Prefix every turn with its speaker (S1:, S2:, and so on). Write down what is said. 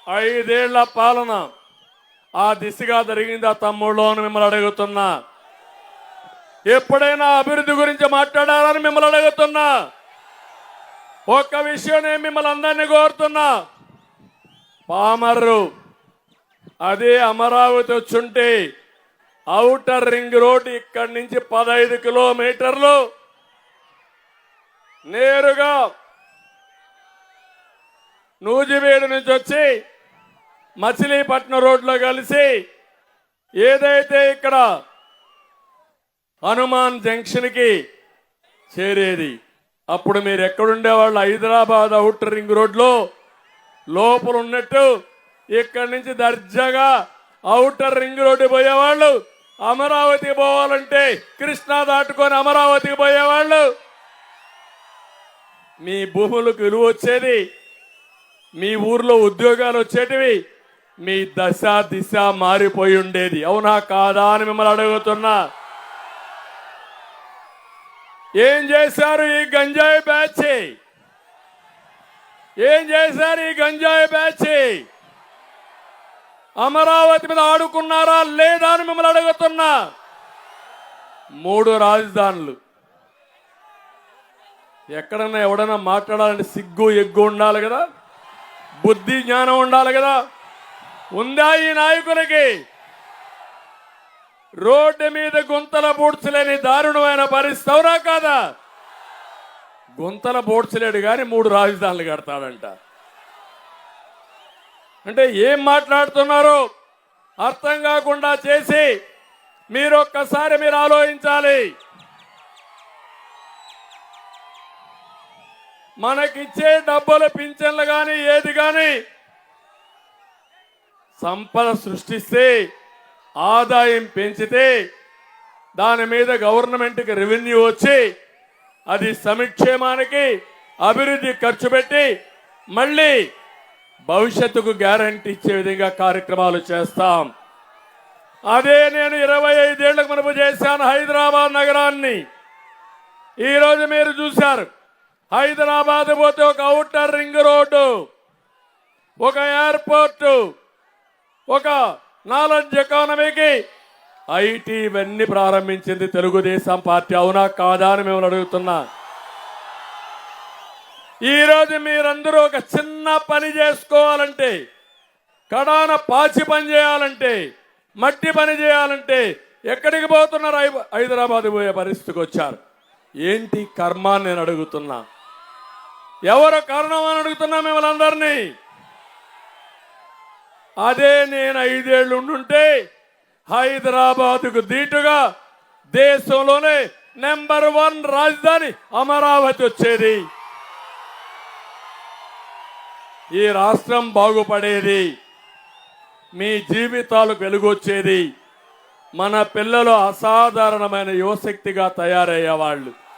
S1: 5 ఏళ్ల పాలన ఆ దిశగా జరిగిందా తమ్ముళ్ళు అని మిమ్మల్ని అడుగుతున్నా. ఎప్పుడైనా అభివృద్ధి గురించి మాట్లాడాలని మిమ్మల్ని అడుగుతున్నా. ఒక్క విషయం నేను మిమ్మల్ని అందరినీ కోరుతున్నా. పామర్రు అదే అమరావతి వచ్చుంటే ఔటర్ రింగ్ రోడ్ ఇక్కడి నుంచి 15 కిలోమీటర్లు నేరుగా నూజివీడు నుంచి వచ్చి మచిలీపట్నం రోడ్లో కలిసి ఏదైతే ఇక్కడ హనుమాన్ జంక్షన్కి చేరేది. అప్పుడు మీరు ఎక్కడుండేవాళ్ళు? హైదరాబాద్ ఔటర్ రింగ్ రోడ్లో లోపల ఉన్నట్టు ఇక్కడి నుంచి దర్జాగా ఔటర్ రింగ్ రోడ్డు పోయేవాళ్ళు. అమరావతికి పోవాలంటే కృష్ణా దాటుకొని అమరావతికి పోయేవాళ్ళు. మీ భూములకు విలువ వచ్చేది, మీ ఊర్లో ఉద్యోగాలు వచ్చేటివి, మీ దశ దిశ మారిపోయి ఉండేది. అవునా కాదా అని మిమ్మల్ని అడుగుతున్నా. ఏం చేశారు ఈ గంజాయి బ్యాచ్? ఏం చేశారు ఈ గంజాయి బ్యాచ్? అమరావతి మీద ఆడుకున్నారా లేదా అని మిమ్మల్ని అడుగుతున్నా. 3 రాజధానులు. ఎక్కడన్నా ఎవడన్నా మాట్లాడాలంటే సిగ్గు ఎగ్గు ఉండాలి కదా, బుద్ధి జ్ఞానం ఉండాలి కదా. ఉందా ఈ నాయకులకి? రోడ్డు మీద గుంతల పూడ్చలేని దారుణమైన పరిస్థితి. అవునా కాదా? గుంతల పూడ్చలేడు కానీ 3 రాజధానులు కడతాడంట. అంటే ఏం మాట్లాడుతున్నారో అర్థం కాకుండా చేసి మీరు ఒక్కసారి ఆలోచించాలి. మనకిచ్చే డబ్బులు పింఛన్లు కానీ ఏది కానీ సంపద సృష్టిస్తే, ఆదాయం పెంచితే దాని మీద గవర్నమెంట్కి రెవెన్యూ వచ్చి అది సంక్షేమానికి అభివృద్ధి ఖర్చు పెట్టి మళ్ళీ భవిష్యత్తుకు గ్యారంటీ ఇచ్చే విధంగా కార్యక్రమాలు చేస్తాం. అదే నేను 25 ఏళ్లకు మునుపు చేశాను హైదరాబాద్ నగరాన్ని. ఈరోజు మీరు చూశారు, హైదరాబాద్ పోతే ఒక ఔటర్ రింగ్ రోడ్డు, ఒక ఎయిర్పోర్టు, ఒక నాలెడ్జ్ ఎకానమీకి ఐటీ ఇవన్నీ ప్రారంభించింది తెలుగుదేశం పార్టీ. అవునా కాదా అని మేము అడుగుతున్నా. ఈరోజు మీరందరూ ఒక చిన్న పని చేసుకోవాలంటే, కడాన పాచి పని చేయాలంటే, మట్టి పని చేయాలంటే ఎక్కడికి పోతున్నారు? హైదరాబాద్ పోయే పరిస్థితికి వచ్చారు. ఏంటి కర్మ అని నేను అడుగుతున్నా. ఎవరు కారణం అని అడుగుతున్నా మిమ్మల్ని అందరినీ. అదే నేను 5 ఏళ్ళు ఉండుంటే హైదరాబాద్కు దీటుగా దేశంలోనే నెంబర్ 1 రాజధాని అమరావతి వచ్చేది. ఈ రాష్ట్రం బాగుపడేది, మీ జీవితాలకు వెలుగొచ్చేది. మన పిల్లలు అసాధారణమైన యువశక్తిగా తయారయ్యేవాళ్ళు.